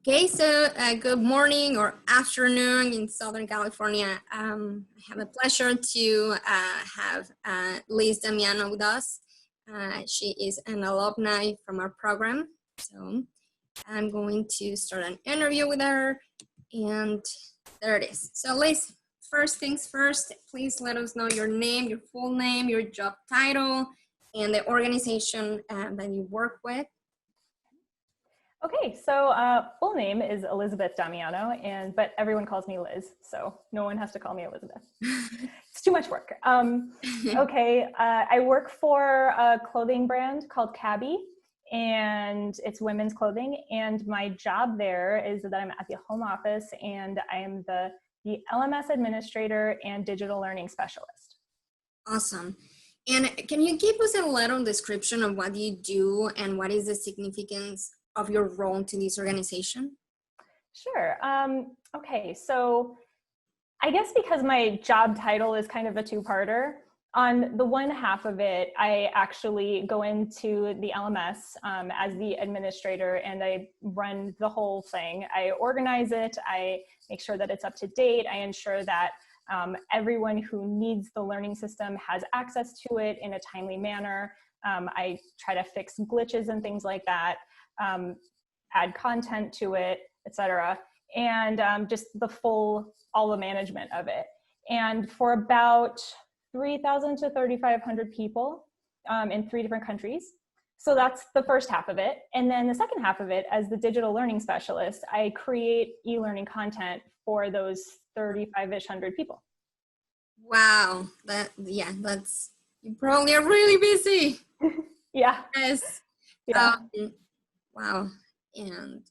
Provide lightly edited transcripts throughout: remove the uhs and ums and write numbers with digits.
Okay, so good morning or afternoon in Southern California. I have a pleasure to have Liz Damiano with us. She is an alumni from our program. So I'm going to start an interview with her, and there it is. So Liz, first things first, please let us know your name, your full name, your job title, and the organization that you work with. Okay, so full name is Elizabeth Damiano, but everyone calls me Liz, so no one has to call me Elizabeth. It's too much work. I work for a clothing brand called Cabby, and it's women's clothing, and my job there is that I'm at the home office, and I am the LMS administrator and digital learning specialist. Awesome. And can you give us a little description of what you do and what is the significance of your role to this organization? Sure. Okay, so I guess because my job title is kind of a two-parter, on the one half of it, I actually go into the LMS as the administrator, and I run the whole thing. I organize it, I make sure that it's up to date, I ensure that everyone who needs the learning system has access to it in a timely manner. I try to fix glitches and things like that. Add content to it, etc., and just all the management of it. And for about 3,000 to 3,500 people in 3 different countries. So that's the first half of it. And then the second half of it, as the digital learning specialist, I create e-learning content for those 3,500-ish people. Wow, that's, you probably are really busy. Yeah. Yes. Yeah. Wow. And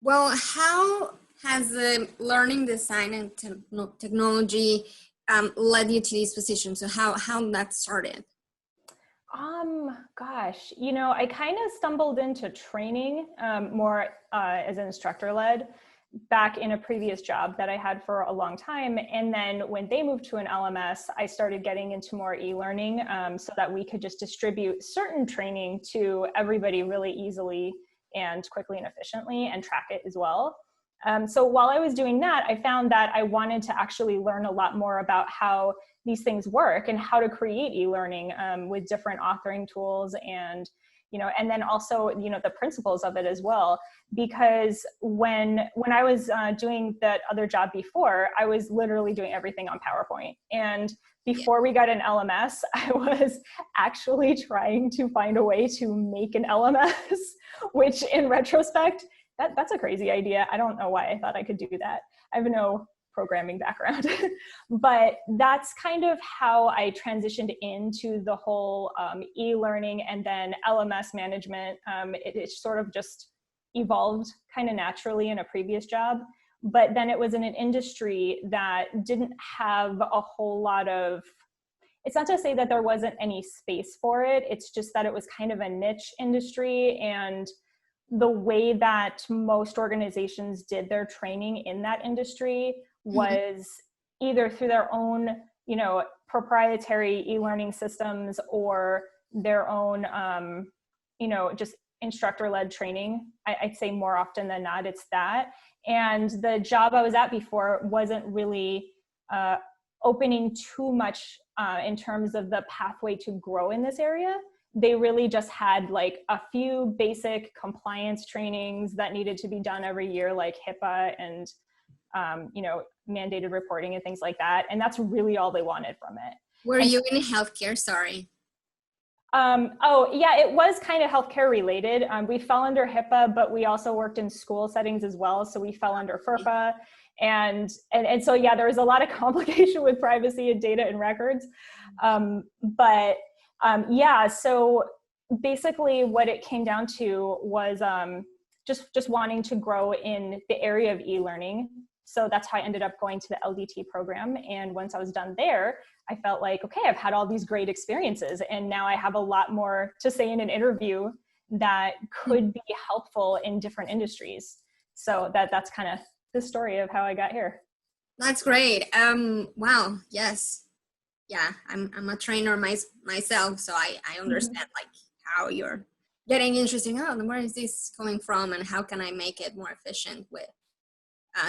well, how has the learning design and technology led you to this position? So how that started? Gosh, I kind of stumbled into training more as an instructor-led back in a previous job that I had for a long time. And then when they moved to an LMS, I started getting into more e-learning so that we could just distribute certain training to everybody really easily and quickly and efficiently and track it as well. So while I was doing that, I found that I wanted to actually learn a lot more about how these things work and how to create e-learning with different authoring tools and then also, the principles of it as well. Because when I was doing that other job before, I was literally doing everything on PowerPoint. And before we got an LMS, I was actually trying to find a way to make an LMS, which in retrospect, that's a crazy idea. I don't know why I thought I could do that. I have no programming background, but that's kind of how I transitioned into the whole e-learning and then LMS management. It sort of just evolved kind of naturally in a previous job, but then it was in an industry that didn't have a whole lot of, it's not to say that there wasn't any space for it, it's just that it was kind of a niche industry, and the way that most organizations did their training in that industry was either through their own, proprietary e-learning systems or their own, just instructor-led training. I'd say more often than not, it's that. And the job I was at before wasn't really opening too much in terms of the pathway to grow in this area. They really just had like a few basic compliance trainings that needed to be done every year, like HIPAA and, mandated reporting and things like that. And that's really all they wanted from it. Were you in healthcare? Sorry. It was kind of healthcare related. We fell under HIPAA, but we also worked in school settings as well. So we fell under FERPA. And so, there was a lot of complication with privacy and data and records. So basically what it came down to was just wanting to grow in the area of e-learning. So that's how I ended up going to the LDT program. And once I was done there, I felt like, okay, I've had all these great experiences, and now I have a lot more to say in an interview that could be helpful in different industries. So that's kind of the story of how I got here. That's great. Wow. Yes. Yeah, I'm a trainer myself, so I understand like how you're getting interesting. Oh, where is this coming from, and how can I make it more efficient with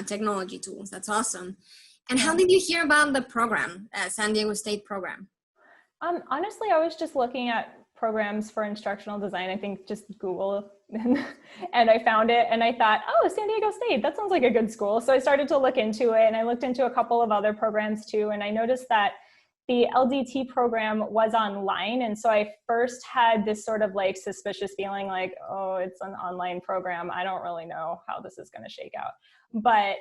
technology tools? That's awesome. And how Yeah. did you hear about the program, San Diego State program? Honestly, I was just looking at programs for instructional design. I think just Google, and I found it, and I thought, oh, San Diego State, that sounds like a good school. So I started to look into it, and I looked into a couple of other programs too, and I noticed that the LDT program was online. And so I first had this sort of like suspicious feeling like, oh, it's an online program. I don't really know how this is going to shake out. But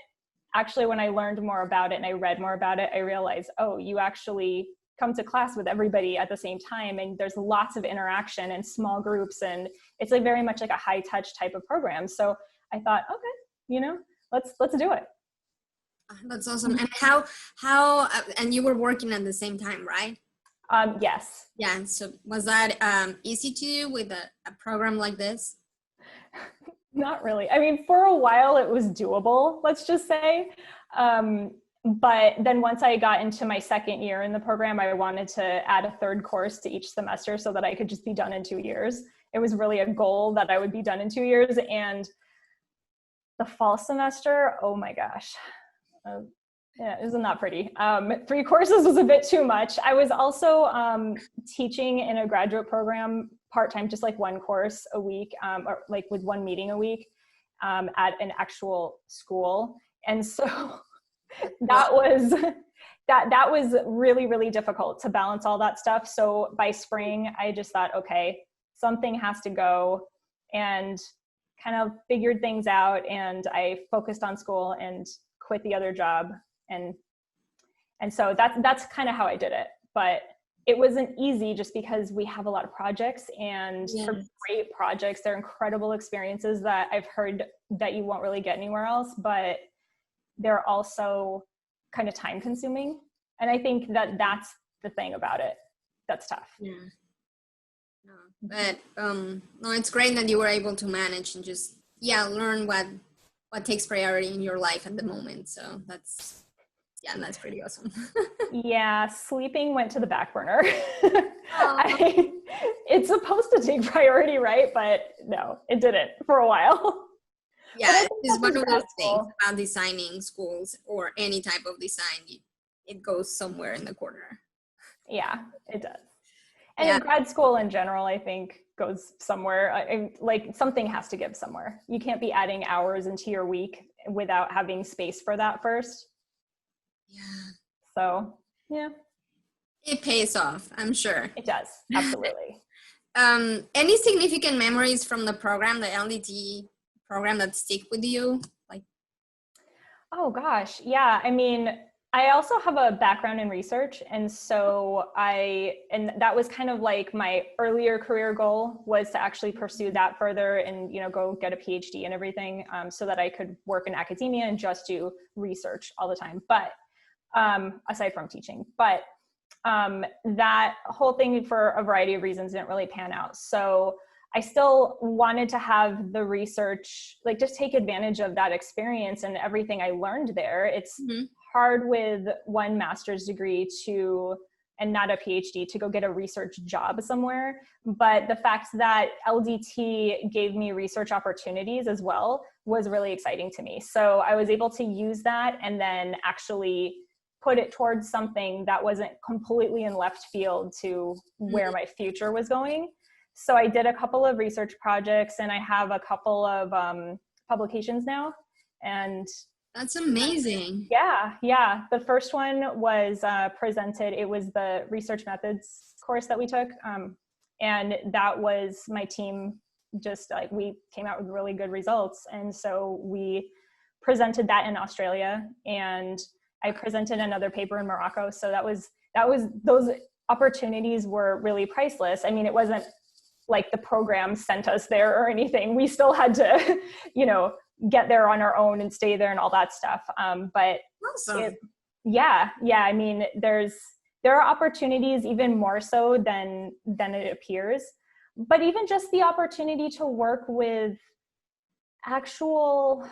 actually, when I learned more about it and I read more about it, I realized, oh, you actually come to class with everybody at the same time, and there's lots of interaction and small groups, and it's like very much like a high touch type of program. So I thought, okay, let's do it. That's awesome. And and you were working at the same time, right? Yes. Yeah. So was that easy to do with a program like this? Not really. I mean, for a while it was doable, let's just say. But then once I got into my second year in the program, I wanted to add a third course to each semester so that I could just be done in 2 years. It was really a goal that I would be done in 2 years. And the fall semester, oh my gosh. Yeah, isn't that pretty? 3 courses was a bit too much. I was also teaching in a graduate program part-time, just like 1 course a week, or like with 1 meeting a week at an actual school. And so that was that was really, really difficult to balance all that stuff. So by spring, I just thought, okay, something has to go, and kind of figured things out. And I focused on school and quit the other job. And so that's kind of how I did it. But it wasn't easy just because we have a lot of projects, and Yes. they're great projects. They're incredible experiences that I've heard that you won't really get anywhere else, but they're also kind of time consuming. And I think that that's the thing about it. That's tough. Yeah. No, but no, it's great that you were able to manage and just learn what takes priority in your life at the moment. So that's pretty awesome. Yeah, sleeping went to the back burner. Aw. It's supposed to take priority, right? But no, it didn't for a while. Yeah, it's one that's of those things stressful. about designing schools or any type of design. It goes somewhere in the corner. Yeah, it does. And Yeah, in grad school in general, I think goes somewhere. Like something has to give somewhere. You can't be adding hours into your week without having space for that first. yeah, So yeah, it pays off, I'm sure. it does. Absolutely. Any significant memories from the program, the LDT program, that stick with you? Like, Oh gosh, yeah. I mean, I also have a background in research, and so and that was kind of like my earlier career goal, was to actually pursue that further and go get a PhD and everything, so that I could work in academia and just do research all the time. But aside from teaching, but that whole thing, for a variety of reasons, didn't really pan out. So I still wanted to have the research, like just take advantage of that experience and everything I learned there. It's hard with 1 master's degree and not a PhD, to go get a research job somewhere. But the fact that LDT gave me research opportunities as well was really exciting to me. So I was able to use that and then actually put it towards something that wasn't completely in left field to where my future was going. So I did a couple of research projects, and I have a couple of publications now. And that's amazing. yeah. The first one was presented. It was the research methods course that we took. And that was my team, just like, we came out with really good results. And so we presented that in Australia, and I presented another paper in Morocco. So that was those opportunities were really priceless. I mean, it wasn't like the program sent us there or anything. We still had to, get there on our own and stay there and all that stuff. But Awesome. I mean, there are opportunities even more so than it appears. But even just the opportunity to work with actual,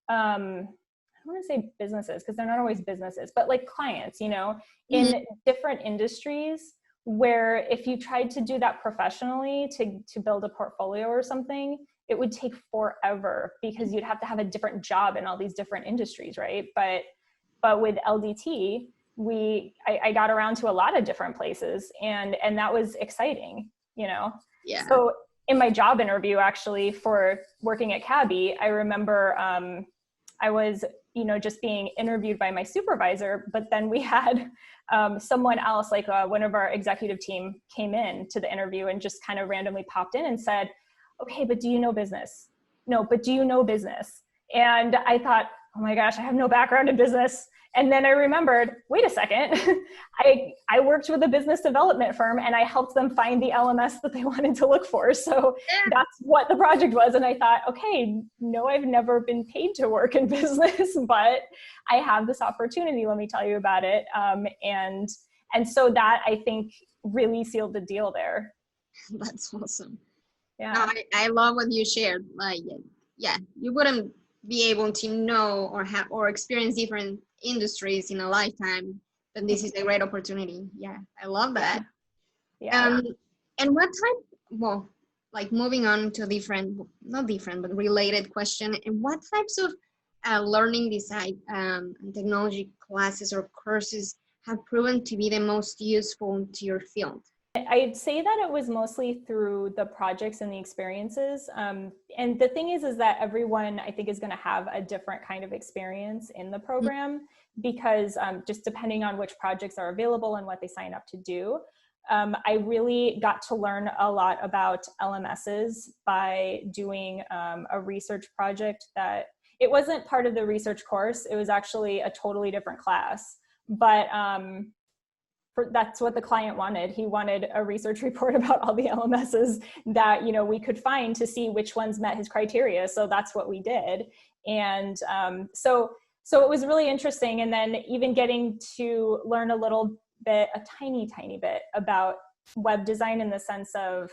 I don't want to say businesses, because they're not always businesses, but like clients, in different industries, where if you tried to do that professionally to build a portfolio or something, it would take forever because you'd have to have a different job in all these different industries, right? But with LDT, I got around to a lot of different places, and that was exciting, you know? Yeah. So in my job interview, actually, for working at Cabby, I remember I was, just being interviewed by my supervisor, but then we had someone else, like one of our executive team came in to the interview and just kind of randomly popped in and said, okay, but do you know business? No, but do you know business? And I thought, oh my gosh, I have no background in business. And then I remembered, wait a second, I worked with a business development firm and I helped them find the LMS that they wanted to look for. So that's what the project was. And I thought, okay, no, I've never been paid to work in business, but I have this opportunity. Let me tell you about it. And so that, I think, really sealed the deal there. That's awesome. Yeah. No, I love what you shared. Like, yeah, you wouldn't be able to know or have or experience different industries in a lifetime, but this is a great opportunity. Yeah, I love that. Yeah. And what type, well, like moving on to not different, but related question, and what types of learning design and technology classes or courses have proven to be the most useful to your field? I'd say that it was mostly through the projects and the experiences. And the thing is that everyone, I think, is going to have a different kind of experience in the program because just depending on which projects are available and what they sign up to do. I really got to learn a lot about LMSs by doing a research project that it wasn't part of the research course. It was actually a totally different class, but that's what the client wanted. He wanted a research report about all the LMSs that, we could find to see which ones met his criteria. So that's what we did. And so it was really interesting. And then even getting to learn a tiny bit about web design in the sense of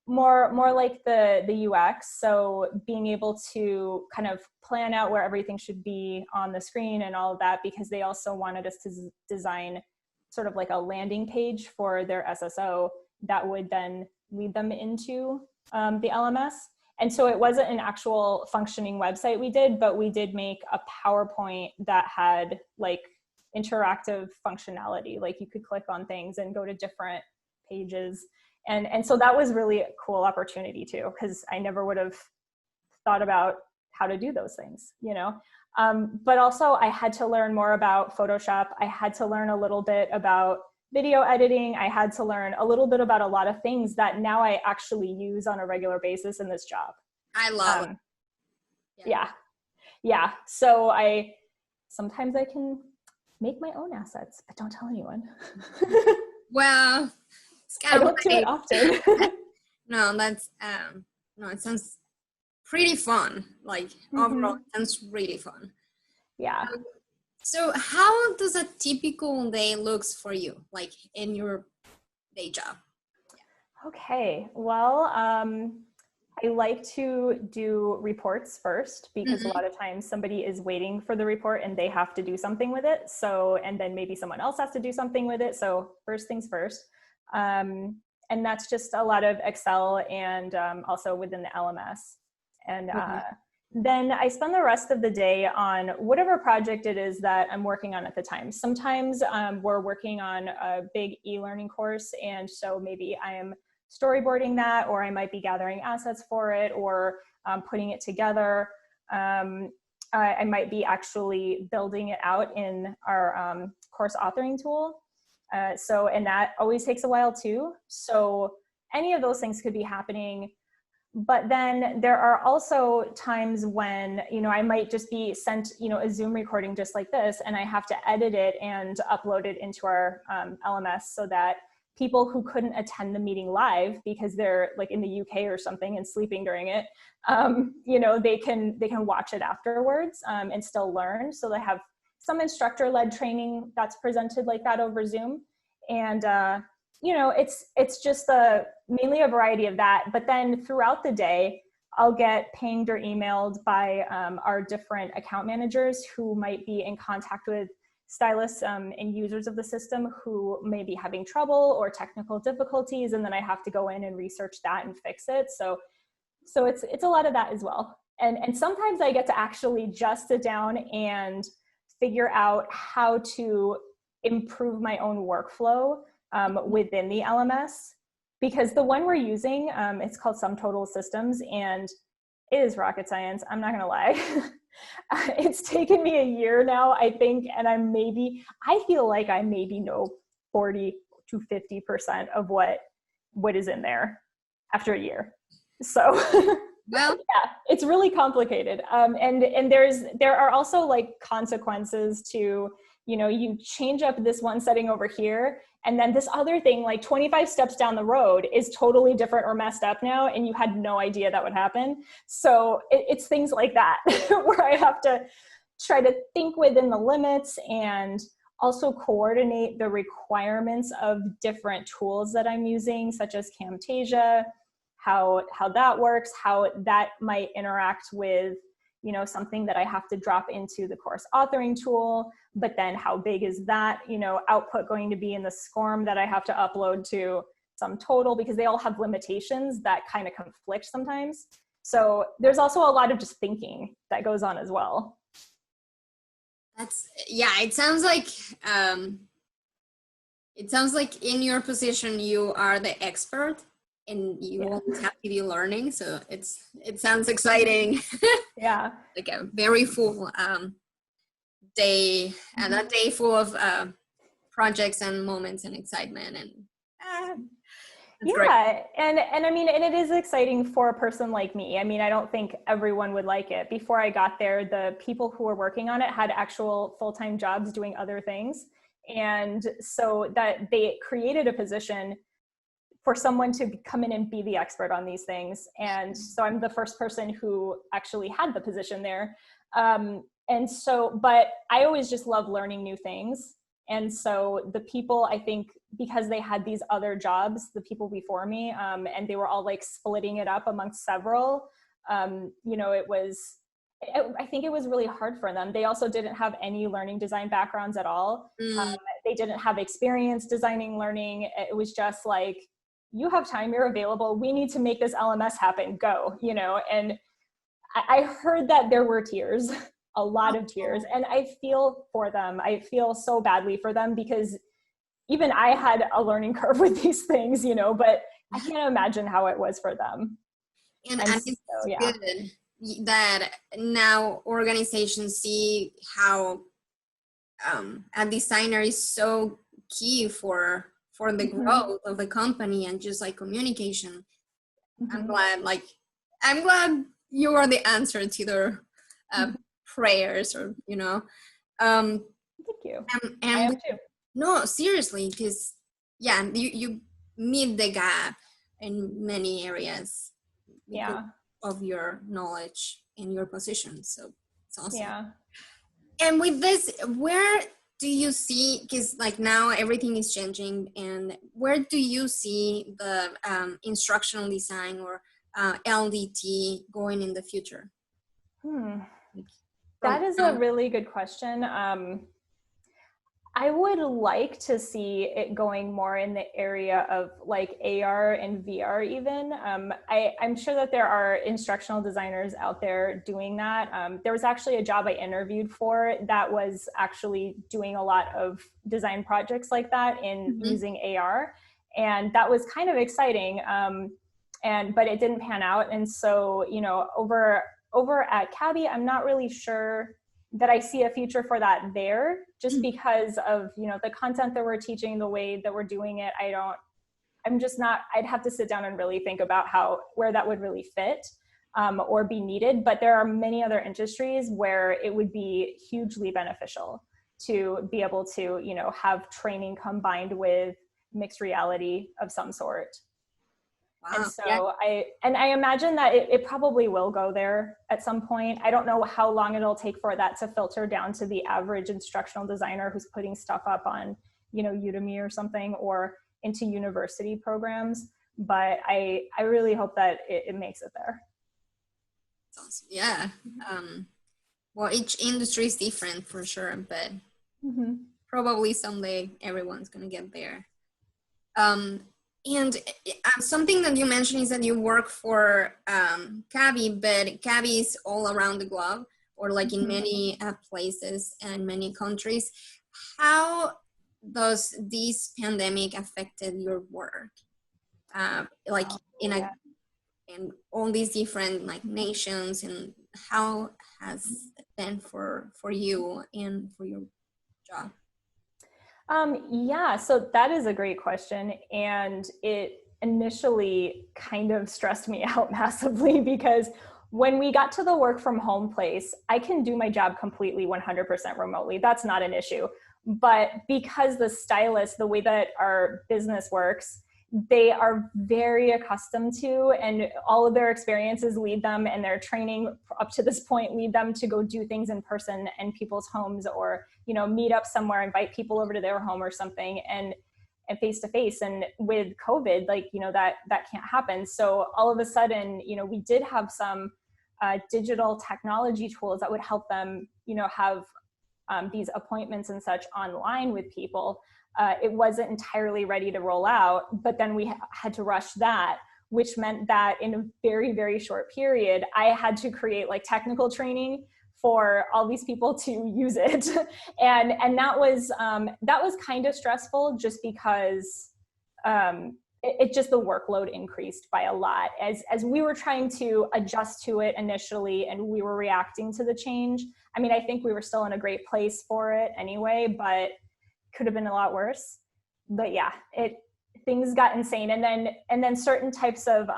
more like the UX. So being able to kind of plan out where everything should be on the screen and all of that, because they also wanted us to design sort of like a landing page for their SSO that would then lead them into the LMS. And so it wasn't an actual functioning website we did, but we did make a PowerPoint that had like interactive functionality. Like you could click on things and go to different pages. And so that was really a cool opportunity too, because I never would have thought about how to do those things, but also I had to learn more about Photoshop. I had to learn a little bit about video editing. I had to learn a little bit about a lot of things that now I actually use on a regular basis in this job. I love it. Yeah. So sometimes I can make my own assets, but don't tell anyone. Well, it's I don't do it often. No, that's no, it sounds pretty fun. Like overall, it sounds really fun. Yeah. So how does a typical day looks for you, like in your day job? Okay. Well, I like to do reports first because a lot of times somebody is waiting for the report and they have to do something with it. So, and then maybe someone else has to do something with it. So first things first. And that's just a lot of Excel and also within the LMS. And then I spend the rest of the day on whatever project it is that I'm working on at the time. Sometimes we're working on a big e-learning course. And so maybe I am storyboarding that, or I might be gathering assets for it, or putting it together. I might be actually building it out in our course authoring tool. And that always takes a while too. So any of those things could be happening. But then there are also times when, I might just be sent, a Zoom recording just like this, and I have to edit it and upload it into our LMS so that people who couldn't attend the meeting live because they're like in the UK or something and sleeping during it, they can watch it afterwards and still learn. So they have some instructor-led training that's presented like that over Zoom. And, it's just mainly a variety of that. But then throughout the day, I'll get pinged or emailed by our different account managers who might be in contact with stylists and users of the system who may be having trouble or technical difficulties, and then I have to go in and research that and fix it. So it's a lot of that as well. And sometimes I get to actually just sit down and figure out how to improve my own workflow within the LMS, because the one we're using, it's called Sum Total Systems, and it is rocket science. I'm not gonna lie. It's taken me a year now, I think, and I feel like I maybe know 40 to 50% of what is in there after a year. So Well, yeah, it's really complicated. And there are also like consequences to, you change up this one setting over here, and then this other thing, like 25 steps down the road, is totally different or messed up now, and you had no idea that would happen. So it's things like that where I have to try to think within the limits and also coordinate the requirements of different tools that I'm using, such as Camtasia, how that works, how that might interact with, something that I have to drop into the course authoring tool, but then how big is that, output going to be in the SCORM that I have to upload to Sum Total, because they all have limitations that kind of conflict sometimes. So there's also a lot of just thinking that goes on as well. It sounds like in your position you are the expert and you won't have to be learning, so it sounds exciting. Yeah. Like a very full day, and a day full of projects and moments and excitement, and yeah, great. And I mean, and it is exciting for a person like me. I mean, I don't think everyone would like it. Before I got there, the people who were working on it had actual full-time jobs doing other things, and so that they created a position for someone to come in and be the expert on these things. And so I'm the first person who actually had the position there. And so, but I always just love learning new things. And so the people, I think, because they had these other jobs, the people before me, and they were all like splitting it up amongst several, I think it was really hard for them. They also didn't have any learning design backgrounds at all. They didn't have experience designing learning. It was just like, you have time, you're available, we need to make this LMS happen, go, and I heard that there were tears, a lot of tears, and I feel for them. I feel so badly for them, because even I had a learning curve with these things, but I can't imagine how it was for them. And it's good that now organizations see how a designer is so key for the growth of the company and just like communication. I'm glad you are the answer to their prayers, or thank you. And I am too. No, seriously, because you meet the gap in many areas of your knowledge and your position, so it's awesome. And with this, where do you see, because like now everything is changing, and where do you see the instructional design or LDT going in the future? That is a really good question. I would like to see it going more in the area of like AR and VR even. I'm sure that there are instructional designers out there doing that. There was actually a job I interviewed for that was actually doing a lot of design projects like that in using AR. And that was kind of exciting, but it didn't pan out. And so, over at Cabby, I'm not really sure that I see a future for that there, just because of, the content that we're teaching, the way that we're doing it. I'd have to sit down and really think about where that would really fit or be needed. But there are many other industries where it would be hugely beneficial to be able to, have training combined with mixed reality of some sort. Wow. And so I imagine that it probably will go there at some point. I don't know how long it'll take for that to filter down to the average instructional designer who's putting stuff up on, Udemy or something, or into university programs. But I really hope that it makes it there. Yeah. Well, each industry is different for sure, but Probably someday everyone's gonna get there. And something that you mentioned is that you work for CABI, but CABI is all around the globe, or like in many places and many countries. How does this pandemic affected your work? Like in all these different like nations, and how has it been for you and for your job? Yeah, so that is a great question. And it initially kind of stressed me out massively because when we got to the work from home place, I can do my job completely 100% remotely. That's not an issue. But because the stylist, the way that our business works, they are very accustomed to, and all of their experiences lead them, and their training up to this point lead them to go do things in person in people's homes, or meet up somewhere, invite people over to their home or something, and face to face. And with COVID, that can't happen. So all of a sudden, we did have some digital technology tools that would help them have these appointments and such online with people. It wasn't entirely ready to roll out, but then we had to rush that, which meant that in a very, very short period, I had to create like technical training for all these people to use it. and that was kind of stressful, just because it just, the workload increased by a lot as we were trying to adjust to it initially, and we were reacting to the change. I mean, I think we were still in a great place for it anyway, but could have been a lot worse. But yeah, things got insane. And then certain types of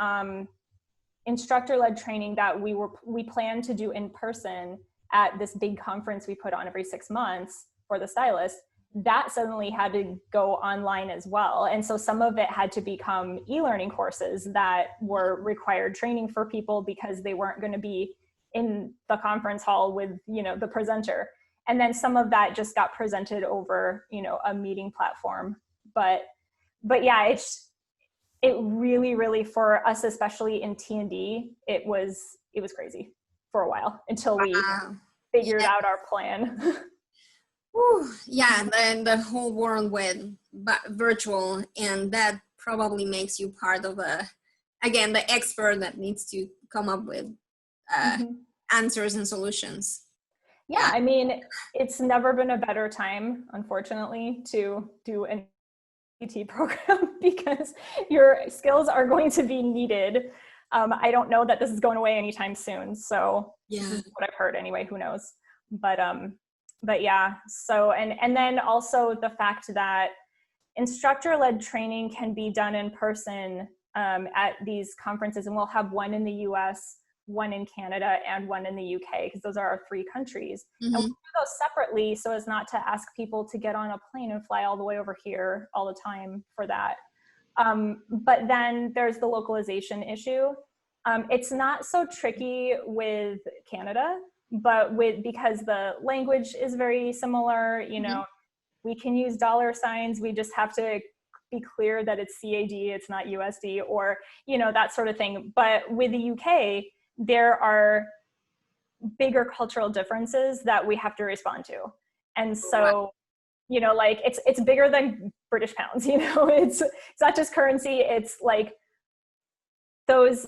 instructor-led training that we planned to do in person at this big conference we put on every 6 months for the stylist, that suddenly had to go online as well. And so some of it had to become e-learning courses that were required training for people because they weren't going to be in the conference hall with, the presenter. And then some of that just got presented over, a meeting platform. But yeah, it really, really, for us, especially in T&D, it was crazy for a while until we figured out our plan. Whew, yeah, the whole world went virtual, and that probably makes you part of the expert that needs to come up with answers and solutions. Yeah, I mean, it's never been a better time, unfortunately, to do an LDT program because your skills are going to be needed. I don't know that this is going away anytime soon. So this is what I've heard anyway, who knows? But yeah, so, and then also the fact that instructor-led training can be done in person at these conferences, and we'll have one in the US, one in Canada, and one in the UK, because those are our 3 countries. And we'll do those separately so as not to ask people to get on a plane and fly all the way over here all the time for that. But then there's the localization issue. It's not so tricky with Canada, but because the language is very similar, we can use $signs. We just have to be clear that it's CAD, it's not USD, or, that sort of thing. But with the UK, there are bigger cultural differences that we have to respond to. And so, like it's bigger than British pounds, it's not just currency. It's like those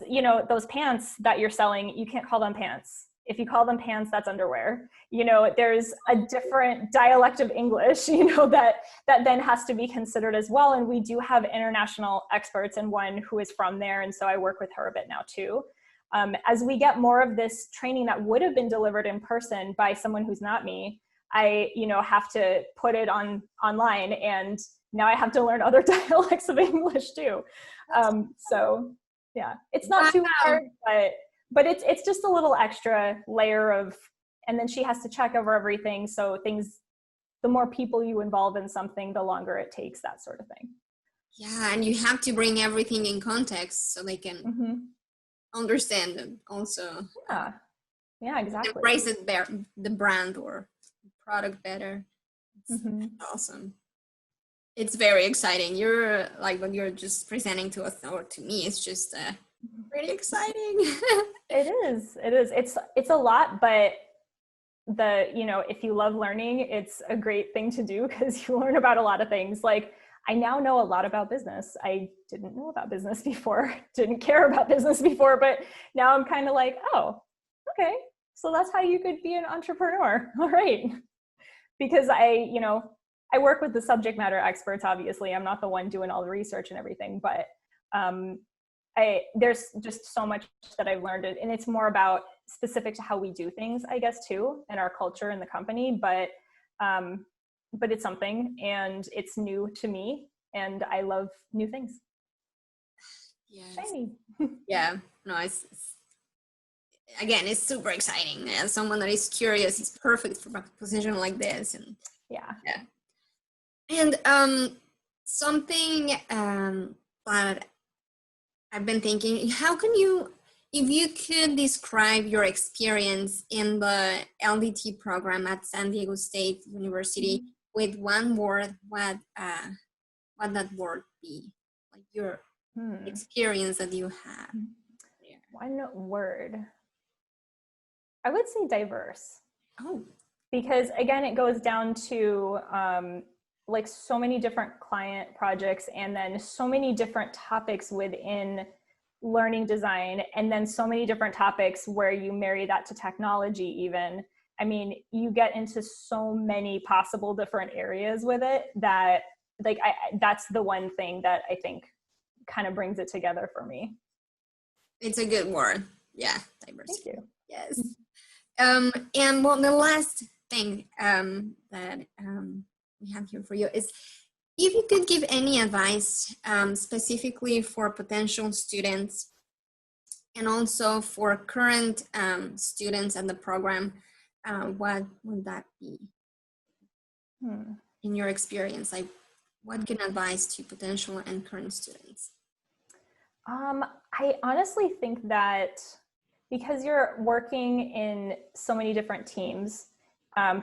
pants that you're selling, you can't call them pants. If you call them pants, that's underwear. There's a different dialect of English, that then has to be considered as well. And we do have international experts, and one who is from there. And so I work with her a bit now too. As we get more of this training that would have been delivered in person by someone who's not me, I, have to put it online, and now I have to learn other dialects of English too. So yeah, it's not too hard, but it's just a little extra layer of, and then she has to check over everything. So the more people you involve in something, the longer it takes, that sort of thing. Yeah, and you have to bring everything in context so they can understand it also. Yeah, exactly. Embrace it the brand or product better. It's awesome. It's very exciting. You're like what you're just presenting to us, or to me, it's just pretty exciting. It is. It's a lot, but if you love learning, it's a great thing to do because you learn about a lot of things. Like, I now know a lot about business. I didn't know about business before, didn't care about business before, but now I'm kind of like, oh, okay, so that's how you could be an entrepreneur. All right. Because I work with the subject matter experts, obviously. I'm not the one doing all the research and everything, but there's just so much that I've learned, and it's more about specific to how we do things, I guess, too, in our culture in the company. But it's something, and it's new to me, and I love new things. Yes. Shiny. Yeah, no, again, it's super exciting. As someone that is curious, is perfect for a position like this. And yeah. And something that I've been thinking, how can you, if you could describe your experience in the LDT program at San Diego State University with one word, what that word be? Like your experience that you have. Yeah. One word. I would say diverse. Oh. Because again, it goes down to like so many different client projects, and then so many different topics within learning design, and then so many different topics where you marry that to technology even. I mean, you get into so many possible different areas with it that like that's the one thing that I think kind of brings it together for me. It's a good word. Yeah, diversity. Thank you. Yes. And well, the last thing that we have here for you is if you could give any advice specifically for potential students and also for current students at the program, what would that be? In your experience, like what can advise to potential and current students? I honestly think that because you're working in so many different teams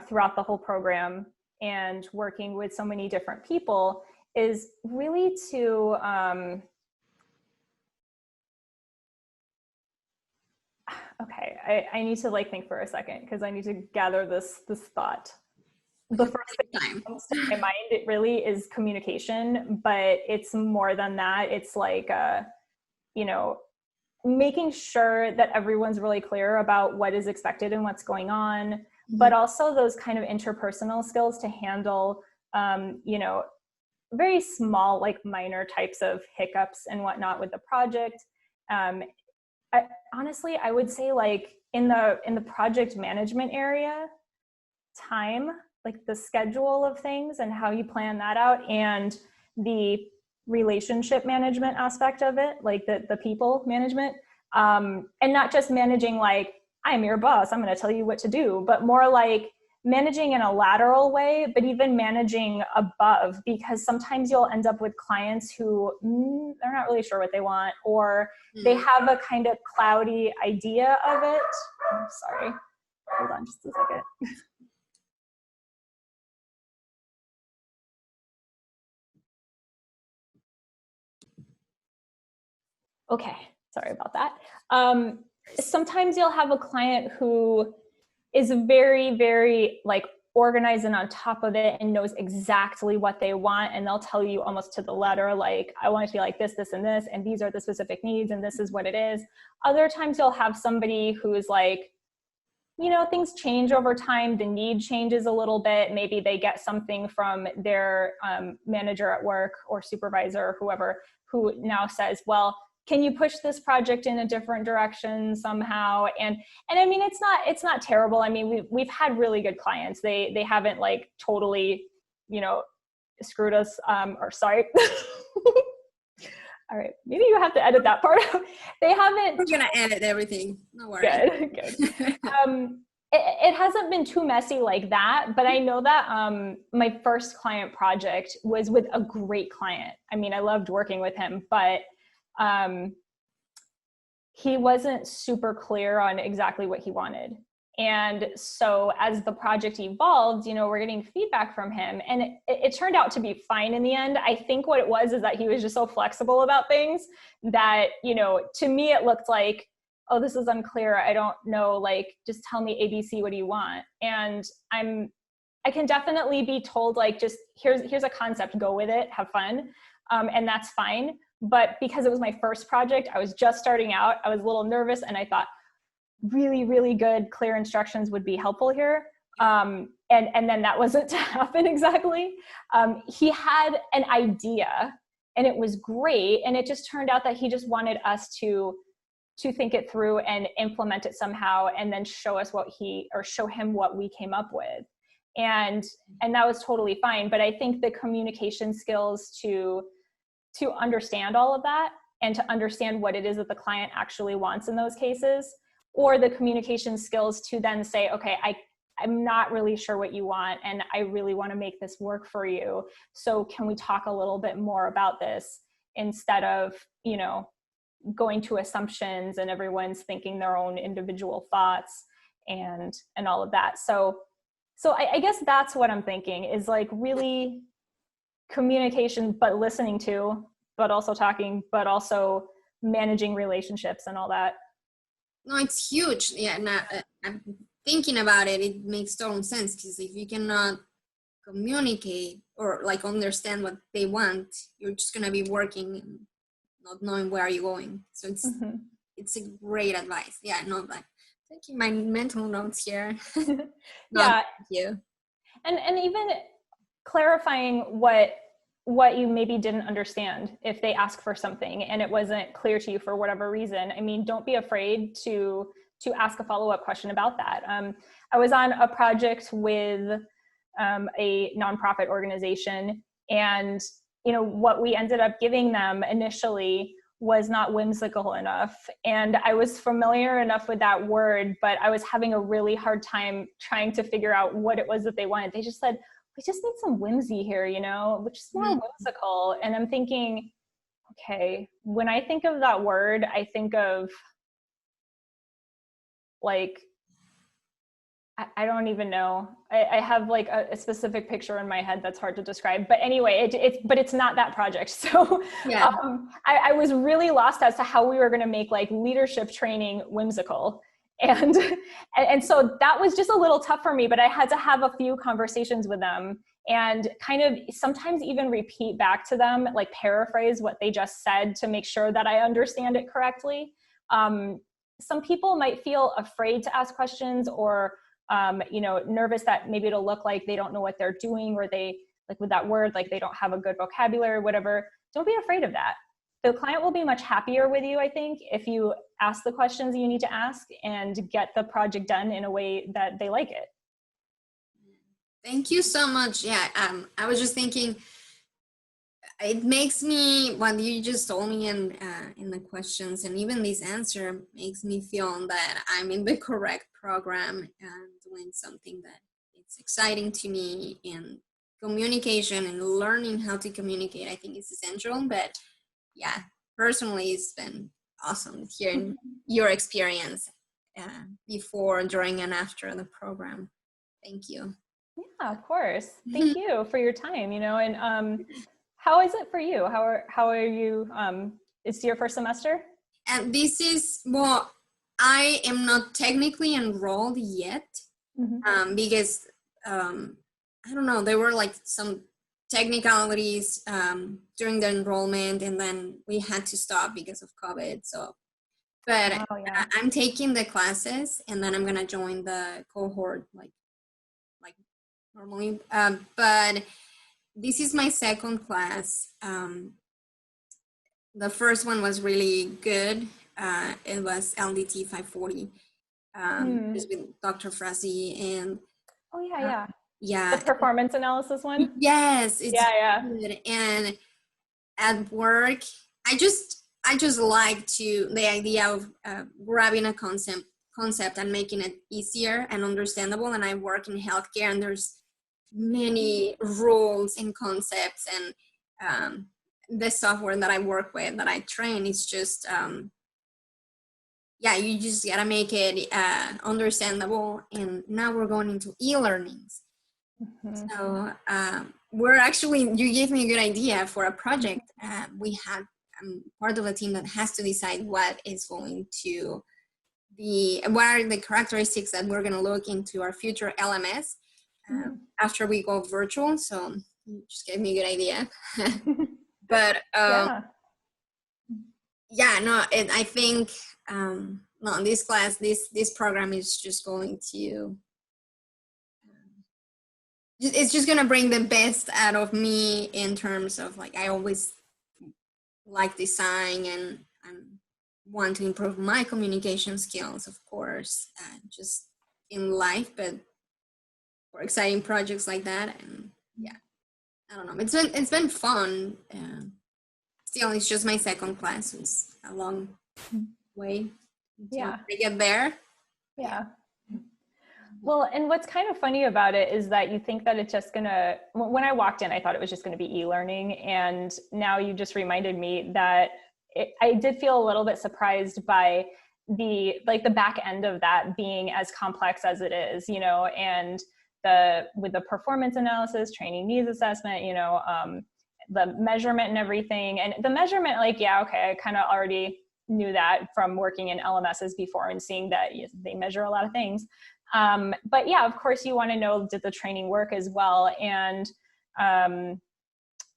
throughout the whole program and working with so many different people, is really to okay, I need to like think for a second because I need to gather this thought. The first thing that comes to my mind, it really is communication, but it's more than that. It's like making sure that everyone's really clear about what is expected and what's going on, but also those kind of interpersonal skills to handle, very small, like minor types of hiccups and whatnot with the project. Honestly, I would say like in the project management area, time, like the schedule of things and how you plan that out, and the relationship management aspect of it, like the people management, and not just managing like I'm your boss, I'm going to tell you what to do, but more like managing in a lateral way, but even managing above, because sometimes you'll end up with clients who they're not really sure what they want, or they have a kind of cloudy idea of it. I'm sorry, hold on just a second. Okay, sorry about that. Sometimes you'll have a client who is very, very like organized and on top of it and knows exactly what they want, and they'll tell you almost to the letter, like, I want it to be like this, this, and this, and these are the specific needs, and this is what it is. Other times you'll have somebody who's like, things change over time, the need changes a little bit. Maybe they get something from their manager at work or supervisor or whoever, who now says, well, can you push this project in a different direction somehow? And I mean, it's not terrible. I mean, we've had really good clients. They haven't like totally, screwed us, or sorry. All right, maybe you have to edit that part out. They haven't. We're gonna edit everything. No worries. Good. It hasn't been too messy like that, but I know that my first client project was with a great client. I mean, I loved working with him, but he wasn't super clear on exactly what he wanted. And so as the project evolved, we're getting feedback from him, and it turned out to be fine in the end. I think what it was is that he was just so flexible about things that, to me, it looked like oh, this is unclear. I don't know, like, just tell me ABC, what do you want? And I can definitely be told, like, just here's a concept, go with it, have fun. And that's fine. But because it was my first project, I was just starting out, I was a little nervous, and I thought really, really good, clear instructions would be helpful here. And then that wasn't to happen exactly. He had an idea and it was great. And it just turned out that he just wanted us to think it through and implement it somehow, and then show him what we came up with. And that was totally fine. But I think the communication skills to understand all of that and to understand what it is that the client actually wants in those cases, or the communication skills to then say, okay, I'm not really sure what you want, and I really want to make this work for you. So can we talk a little bit more about this, instead of, going to assumptions and everyone's thinking their own individual thoughts and all of that. So I guess that's what I'm thinking, is like really communication, but listening to, but also talking, but also managing relationships and all that. No, it's huge. Yeah, I'm thinking about it. It makes total sense, because if you cannot communicate or like understand what they want, you're just gonna be working and not knowing where you're going. So it's a great advice. Yeah, no, like taking my mental notes here. Yeah, thank you. And even clarifying what you maybe didn't understand if they ask for something and it wasn't clear to you for whatever reason. I mean, don't be afraid to ask a follow-up question about that. I was on a project with a nonprofit organization, and what we ended up giving them initially was not whimsical enough. And I was familiar enough with that word, but I was having a really hard time trying to figure out what it was that they wanted. They just said, we just need some whimsy here, which is more whimsical. And I'm thinking, okay, when I think of that word, I think of like, I don't even know. I have like a specific picture in my head that's hard to describe. But anyway, it's not that project. So yeah. I was really lost as to how we were going to make like leadership training whimsical. And so that was just a little tough for me, but I had to have a few conversations with them and kind of sometimes even repeat back to them, like paraphrase what they just said to make sure that I understand it correctly. Some people might feel afraid to ask questions, or nervous that maybe it'll look like they don't know what they're doing, or they, like with that word, like they don't have a good vocabulary or whatever. Don't be afraid of that. The client will be much happier with you, I think, if you ask the questions you need to ask and get the project done in a way that they like it. Thank you so much. Yeah, I was just thinking, it makes me, what you just told me in the questions, and even this answer makes me feel that I'm in the correct program and doing something that it's exciting to me. And communication and learning how to communicate, I think, is essential. But yeah, personally, it's been awesome hearing your experience before, during, and after the program. Thank you. Yeah, of course. Thank you for your time, and how is it for you? How are you? It's your first semester? And this is, well, I am not technically enrolled yet, because I don't know, there were like some technicalities during the enrollment, and then we had to stop because of COVID. So, but I'm taking the classes, and then I'm gonna join the cohort like normally. But this is my second class. The first one was really good. It was LDT 540. Just with Dr. Frazee and the performance analysis one. Yes, it's good. And at work, I just like the idea of grabbing a concept and making it easier and understandable. And I work in healthcare, and there's many rules and concepts, and the software that I work with, that I train, is just you just gotta make it understandable. And now we're going into e-learnings. So we're actually, you gave me a good idea for a project. I'm part of a team that has to decide what is going to what are the characteristics that we're going to look into our future LMS after we go virtual. So you just gave me a good idea. But I think no, in this class, this program is just going to it's just going to bring the best out of me in terms of like, I always like design and want to improve my communication skills, of course, just in life, but for exciting projects like that. And yeah, I don't know, it's been fun. Still, it's just my second class. It's a long way to get there. Yeah. Well, and what's kind of funny about it is that you think that it's just gonna, when I walked in, I thought it was just gonna be e-learning. And now you just reminded me that I did feel a little bit surprised by the back end of that being as complex as it is, you know, and with the performance analysis, training needs assessment, you know, the measurement and everything. And the measurement, like, I kind of already knew that from working in LMSs before and seeing that they measure a lot of things. But yeah, of course you want to know, did the training work as well? And,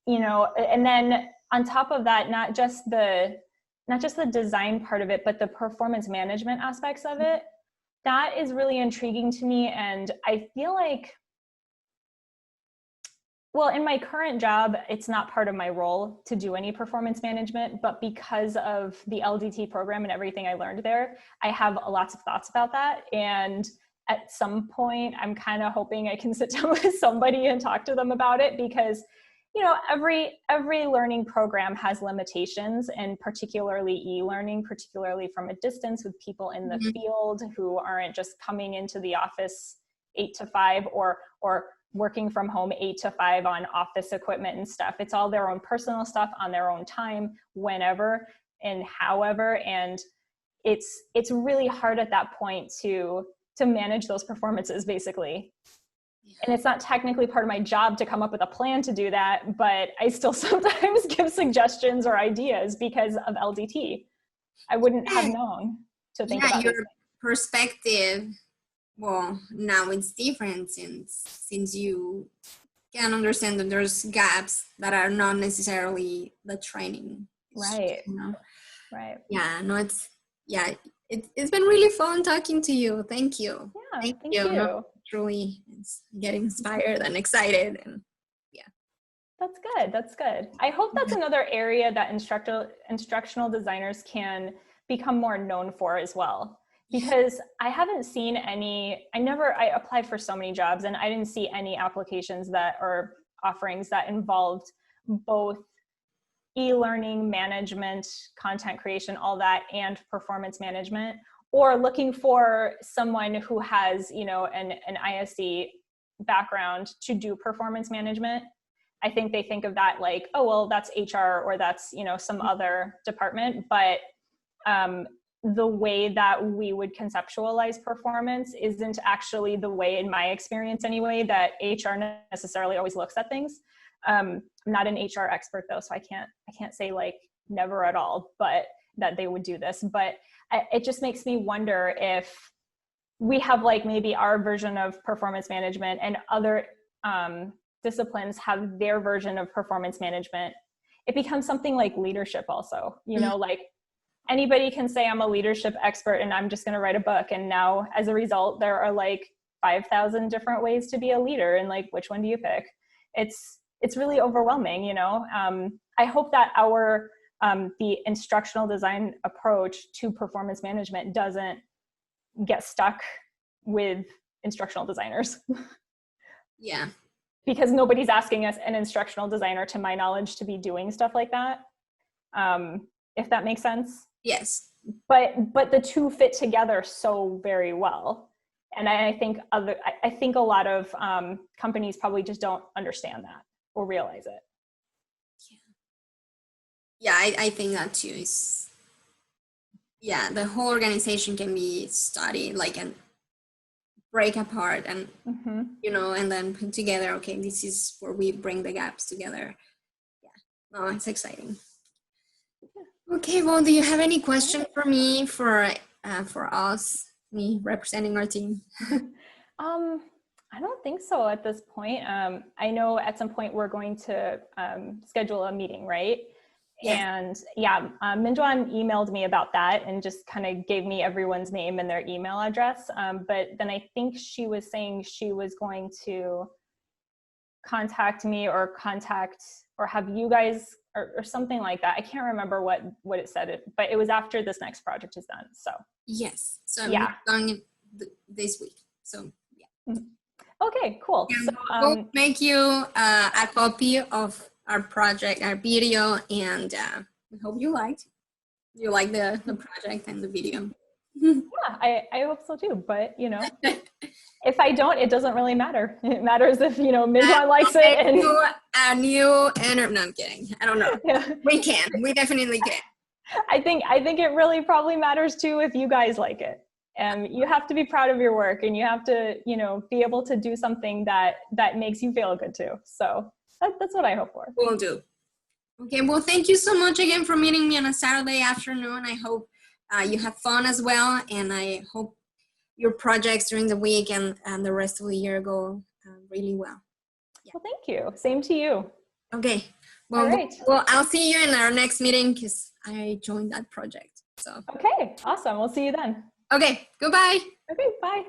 you know, and then on top of that, not just the design part of it, but the performance management aspects of it, that is really intriguing to me. And I feel like, well, in my current job, it's not part of my role to do any performance management, but because of the LDT program and everything I learned there, I have lots of thoughts about that. And at some point, I'm kind of hoping I can sit down with somebody and talk to them about it, because, you know, every learning program has limitations, and particularly e-learning, particularly from a distance with people in the field who aren't just coming into the office 8 to 5 or working from home 8 to 5 on office equipment and stuff. It's all their own personal stuff on their own time, whenever and however. And it's really hard at that point to manage those performances, basically. And it's not technically part of my job to come up with a plan to do that, but I still sometimes give suggestions or ideas because of LDT. I wouldn't have known to think about your it. Perspective. Well, now it's different since you can understand that there's gaps that are not necessarily the training. Right. You know? Right. Yeah, no, it's been really fun talking to you. Thank you. Yeah, thank you. No, truly, it's getting inspired and excited, and yeah. That's good. That's good. I hope that's another area that instructional designers can become more known for as well. Because I haven't seen any, I applied for so many jobs and I didn't see any applications or offerings that involved both e-learning, management, content creation, all that, and performance management, or looking for someone who has, you know, an ISD background to do performance management. I think they think of that like, oh, well, that's HR or that's, you know, some other department, but the way that we would conceptualize performance isn't actually the way, in my experience anyway, that HR necessarily always looks at things. I'm not an HR expert though, so I can't say like never at all, but that they would do this. But it just makes me wonder if we have like maybe our version of performance management and other disciplines have their version of performance management. It becomes something like leadership also, you know, like anybody can say I'm a leadership expert and I'm just going to write a book. And now as a result, there are like 5,000 different ways to be a leader. And like, which one do you pick? It's really overwhelming, you know? I hope that the instructional design approach to performance management doesn't get stuck with instructional designers. Yeah. Because nobody's asking us, an instructional designer, to my knowledge, to be doing stuff like that. If that makes sense. Yes. But the two fit together so very well. And I think a lot of companies probably just don't understand that or realize it. Yeah, I think that too is, the whole organization can be studied like and break apart and, you know, and then put together, okay, this is where we bring the gaps together. Yeah, no, it's exciting. Okay, well, do you have any question for me for for us, me representing our team? I don't think so at this point. I know at some point we're going to schedule a meeting, right? Yes. And yeah, Minjuan emailed me about that and just kind of gave me everyone's name and their email address. But then I think she was saying she was going to contact me or have you guys or something like that. I can't remember what it said, but it was after this next project is done. So Yes. So yeah, we're going this week. So yeah. Okay, cool. And So we'll make you a copy of our project, our video, and we hope you liked the project and the video. yeah, I hope so too. But you know, if I don't, it doesn't really matter. It matters if Minjuan likes it and a new interview. No, I'm kidding. I don't know. yeah. We definitely can. I think it really probably matters too if you guys like it. You have to be proud of your work, and you have to be able to do something that makes you feel good too. So that's what I hope for. Will do. Okay, well, thank you so much again for meeting me on a Saturday afternoon. I hope you have fun as well, and I hope your projects during the week and the rest of the year go really well. Yeah. Well, thank you. Same to you. Okay. Well, all right. Well, I'll see you in our next meeting because I joined that project. So. Okay, awesome. We'll see you then. Okay, goodbye. Okay, bye.